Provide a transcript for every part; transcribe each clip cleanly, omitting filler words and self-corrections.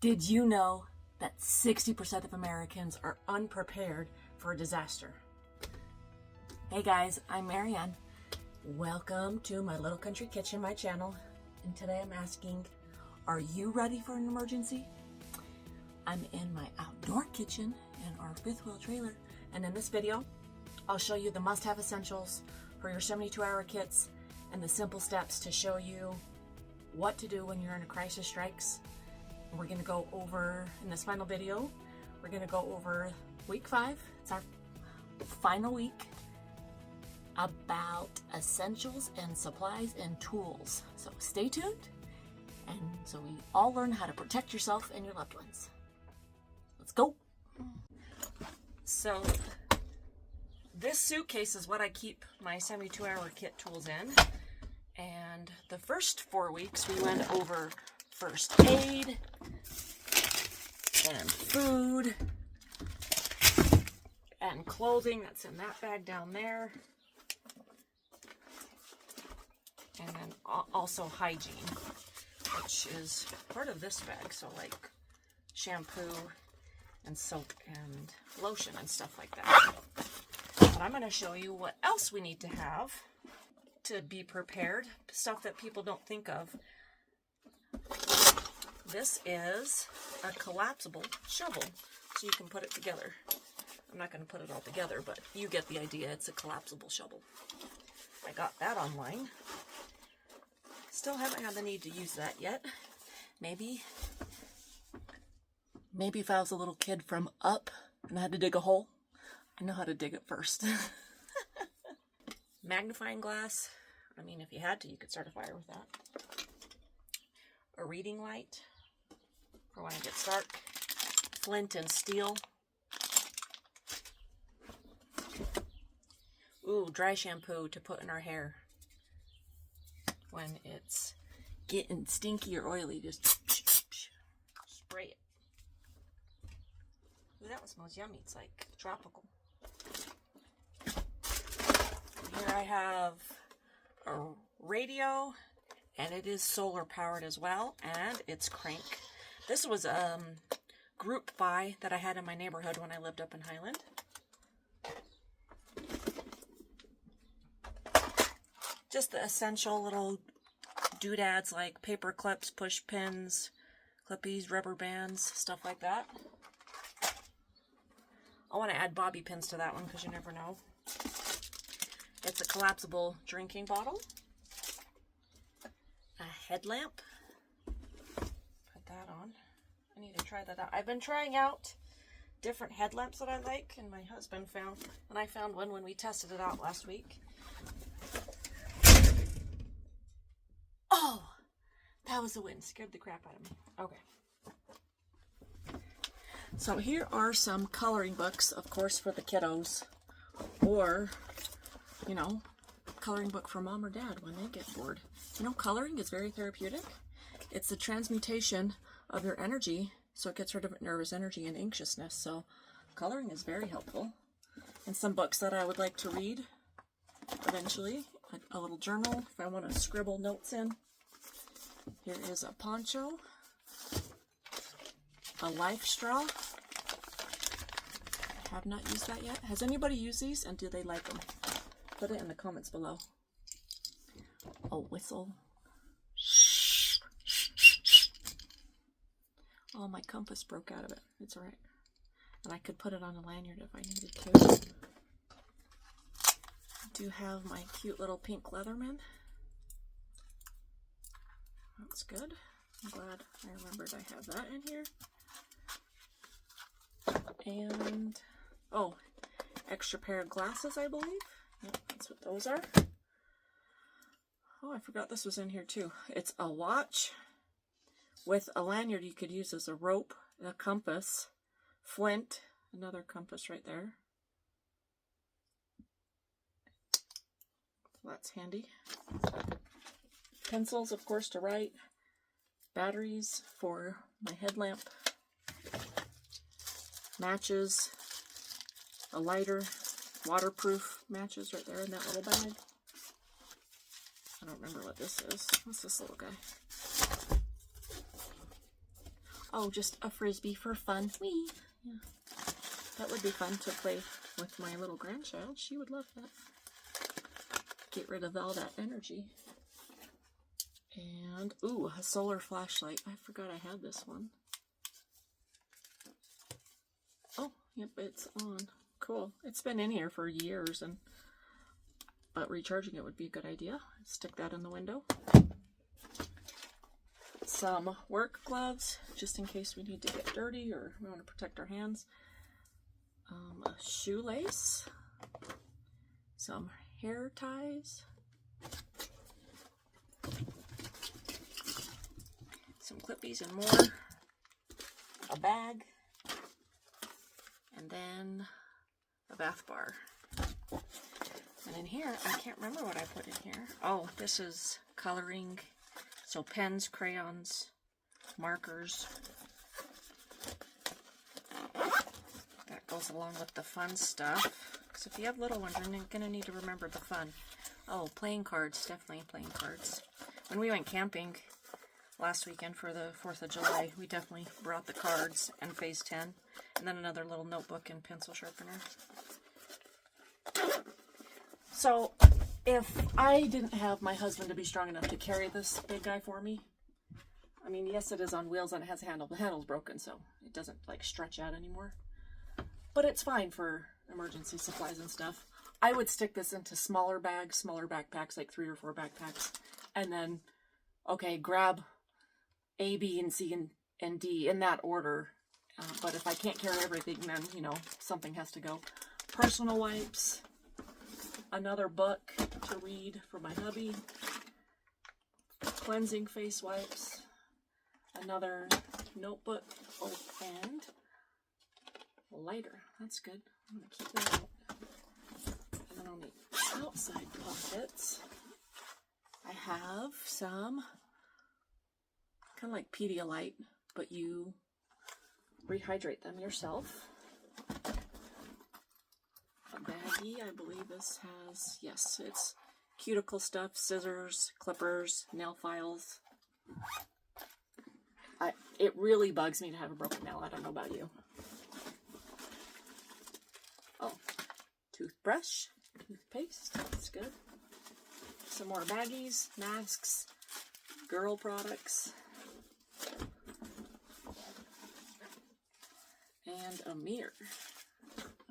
Did you know that 60% of Americans are unprepared for a disaster? Hey guys, I'm Marianne. Welcome to my little country kitchen, my channel. And today I'm asking, are you ready for an emergency? I'm in my outdoor kitchen in our fifth wheel trailer. And in this video, I'll show you the must-have essentials for your 72-hour kits and the simple steps to show you what to do when you're in a crisis strikes. We're going to go over, in this final video, we're going to go over week 5. It's our final week about essentials and supplies and tools. So stay tuned, and so we all learn how to protect yourself and your loved ones. Let's go. So this suitcase is what I keep my 72-hour kit tools in. And the first 4 weeks we went over first aid and food and clothing. That's in that bag down there. And then also hygiene, which is part of this bag. So like shampoo and soap and lotion and stuff like that. But I'm going to show you what else we need to have to be prepared. Stuff that people don't think of. This is a collapsible shovel, so you can put it together. I'm not going to put it all together, but you get the idea. It's a collapsible shovel. I got that online. Still haven't had the need to use that yet. Maybe if I was a little kid from Up and I had to dig a hole, I know how to dig it first. Magnifying glass. I mean, if you had to, you could start a fire with that. A reading light for when it gets dark. Flint and steel. Ooh, dry shampoo to put in our hair when it's getting stinky or oily. Just spray it. Ooh, that one smells yummy. It's like tropical. Here I have a radio, and it is solar powered as well, and it's crank. This was a group buy that I had in my neighborhood when I lived up in Highland. Just the essential little doodads like paper clips, push pins, clippies, rubber bands, stuff like that. I want to add bobby pins to that one because you never know. It's a collapsible drinking bottle. A headlamp. Put that on. I need to try that out. I've been trying out different headlamps that I like, and my husband found, and I found one when we tested it out last week. Oh, that was the wind. Scared the crap out of me. Okay. So here are some coloring books, of course, for the kiddos, or, you know, coloring book for mom or dad when they get bored. You know, coloring is very therapeutic. It's the transmutation of your energy, so it gets rid of nervous energy and anxiousness. So coloring is very helpful. And some books that I would like to read eventually. A little journal if I want to scribble notes in. Here is a poncho. A life straw. I have not used that yet. Has anybody used these, and do they like them? Put it in the comments below. A whistle. Oh, my compass broke out of it. It's alright. And I could put it on a lanyard if I needed to. I do have my cute little pink Leatherman. That's good. I'm glad I remembered I have that in here. And, oh, extra pair of glasses, I believe. Yep, that's what those are. Oh, I forgot this was in here too. It's a watch with a lanyard you could use as a rope, a compass, flint, another compass right there. So that's handy. Pencils, of course, to write. Batteries for my headlamp. Matches. A lighter. Waterproof matches right there in that little bag. I don't remember what this is. What's this little guy? Oh, just a Frisbee for fun. Whee! Yeah. That would be fun to play with my little grandchild. She would love that. Get rid of all that energy. And, ooh, a solar flashlight. I forgot I had this one. Oh, yep, it's on. Cool. It's been in here for years, but recharging it would be a good idea. Stick that in the window. Some work gloves, just in case we need to get dirty or we want to protect our hands. A shoelace. Some hair ties. Some clippies and more. A bag. And then a bath bar. And in here, I can't remember what I put in here. Oh, this is coloring. So pens, crayons, markers. That goes along with the fun stuff. Because if you have little ones, you're going to need to remember the fun. Oh, playing cards. Definitely playing cards. When we went camping last weekend for the 4th of July, we definitely brought the cards and Phase 10. And then another little notebook and pencil sharpener. So, if I didn't have my husband to be strong enough to carry this big guy for me, I mean, yes, it is on wheels and it has a handle. The handle's broken, so it doesn't, like, stretch out anymore. But it's fine for emergency supplies and stuff. I would stick this into smaller bags, smaller backpacks, like 3 or 4 backpacks. And then, okay, grab A, B, and C, and D in that order. But if I can't carry everything, then, you know, something has to go. Personal wipes. Another book to read for my hubby. Cleansing face wipes. Another notebook. Oh, and a lighter. That's good. I'm going to keep that out. And then on the outside pockets, I have some kind of like Pedialyte, but you rehydrate them yourself. A baggie, I believe this has, yes, it's cuticle stuff, scissors, clippers, nail files. It really bugs me to have a broken nail. I don't know about you. Oh, toothbrush, toothpaste, that's good. Some more baggies, masks, girl products, and a mirror.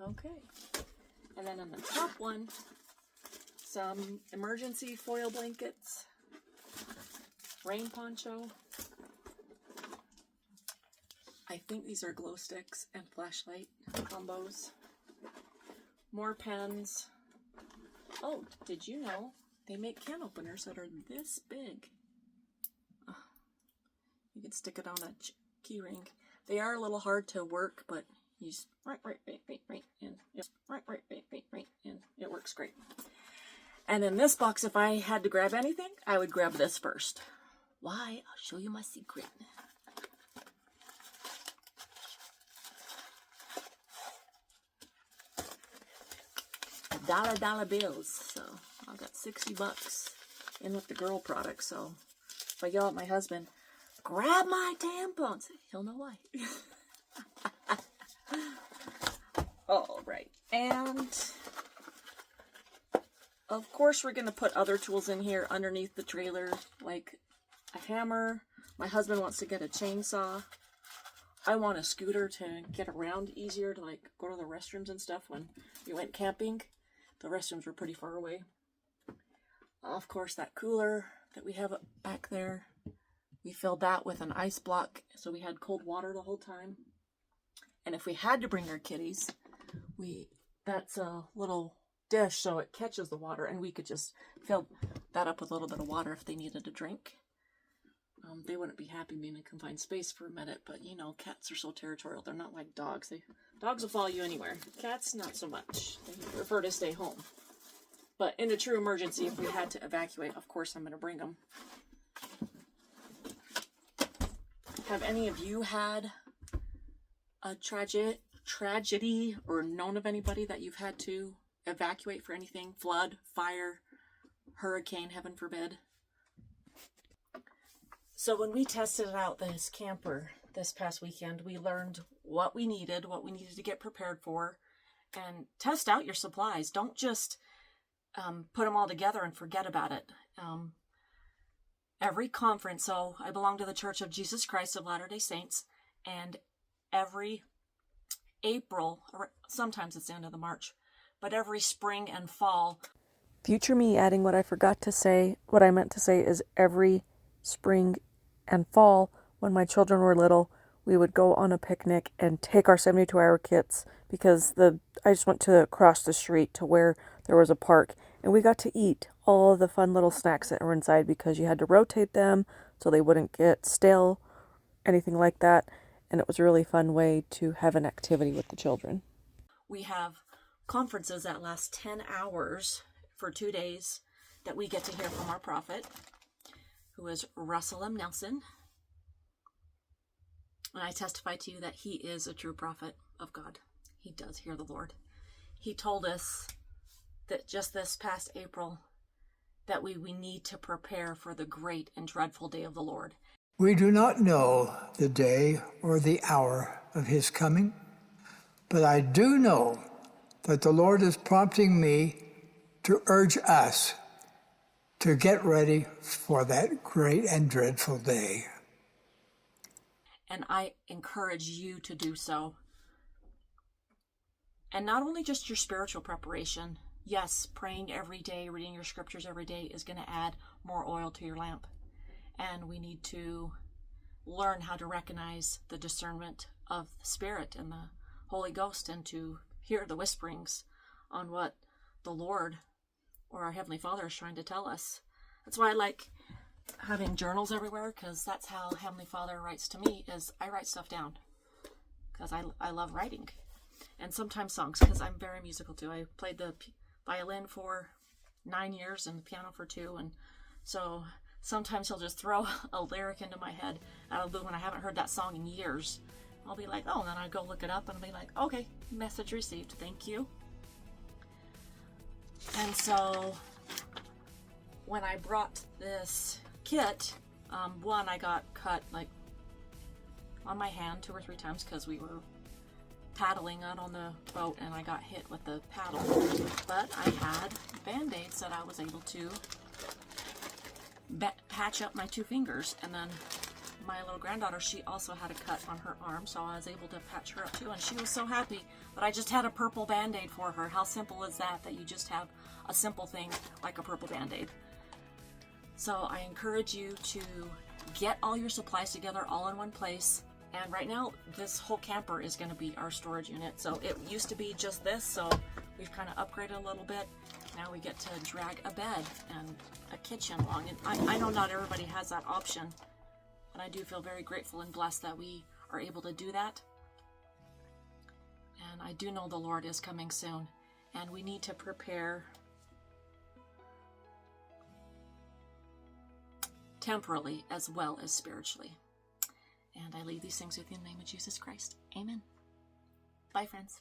Okay. And then on the top one, some emergency foil blankets, rain poncho. I think these are glow sticks and flashlight combos. More pens. Oh, did you know they make can openers that are this big? Oh, you can stick it on a key ring. They are a little hard to work, but you just right, and just right, and it works great. And in this box, if I had to grab anything, I would grab this first. Why? I'll show you my secret. $1 bills. So I got $60 in with the girl products. So if I yell at my husband, grab my tampons, he'll know why. All right, and of course we're going to put other tools in here underneath the trailer, like a hammer. My husband wants to get a chainsaw. I want a scooter to get around easier, to like go to the restrooms and stuff. When we went camping, the restrooms were pretty far away. Of course, that cooler that we have back there, we filled that with an ice block, so we had cold water the whole time. And if we had to bring our kitties, that's a little dish so it catches the water, and we could just fill that up with a little bit of water if they needed a drink. They wouldn't be happy being in a confined space for a minute, but you know, cats are so territorial. They're not like dogs. Dogs will follow you anywhere. Cats, not so much. They prefer to stay home. But in a true emergency, if we had to evacuate, of course I'm going to bring them. Have any of you had a tragedy or known of anybody that you've had to evacuate for anything? Flood, fire, hurricane, heaven forbid. So when we tested out this camper, this past weekend. We learned what we needed to get prepared for, and test out your supplies. Don't just put them all together and forget about it. Every conference, so I belong to the Church of Jesus Christ of Latter-day Saints, and every April, or sometimes it's the end of the March, but every spring and fall. Future me adding what I forgot to say, what I meant to say is every spring and fall, when my children were little, we would go on a picnic and take our 72-hour kits, because I just went to across the street to where there was a park, and we got to eat all of the fun little snacks that were inside, because you had to rotate them so they wouldn't get stale, anything like that. And it was a really fun way to have an activity with the children. We have conferences that last 10 hours for 2 days that we get to hear from our prophet, who is Russell M. Nelson. And I testify to you that he is a true prophet of God. He does hear the Lord. He told us that just this past April that we need to prepare for the great and dreadful day of the Lord. We do not know the day or the hour of his coming, but I do know that the Lord is prompting me to urge us to get ready for that great and dreadful day. And I encourage you to do so. And not only just your spiritual preparation. Yes, praying every day, reading your scriptures every day is going to add more oil to your lamp. And we need to learn how to recognize the discernment of the Spirit and the Holy Ghost, and to hear the whisperings on what the Lord or our Heavenly Father is trying to tell us. That's why I like having journals everywhere, because that's how Heavenly Father writes to me, is I write stuff down, because I love writing. And sometimes songs, because I'm very musical too. I played the violin for 9 years and the piano for 2, and so sometimes he'll just throw a lyric into my head out of the blue when I haven't heard that song in years. I'll be like, oh, and then I go look it up and I'll be like, okay, message received, thank you. And so when I brought this kit, one, I got cut like on my hand 2 or 3 times because we were paddling out on the boat and I got hit with the paddle. But I had band-aids that I was able to patch up my 2 fingers. And then my little granddaughter, she also had a cut on her arm, so I was able to patch her up too, and she was so happy that I just had a purple band-aid for her. How simple is that you just have a simple thing like a purple band-aid? So I encourage you to get all your supplies together all in one place. And right now, this whole camper is going to be our storage unit. So it used to be just this, so we've kind of upgraded a little bit. Now we get to drag a bed and a kitchen along. And I know not everybody has that option, but I do feel very grateful and blessed that we are able to do that. And I do know the Lord is coming soon, and we need to prepare temporally as well as spiritually. And I leave these things with you in the name of Jesus Christ. Amen. Bye, friends.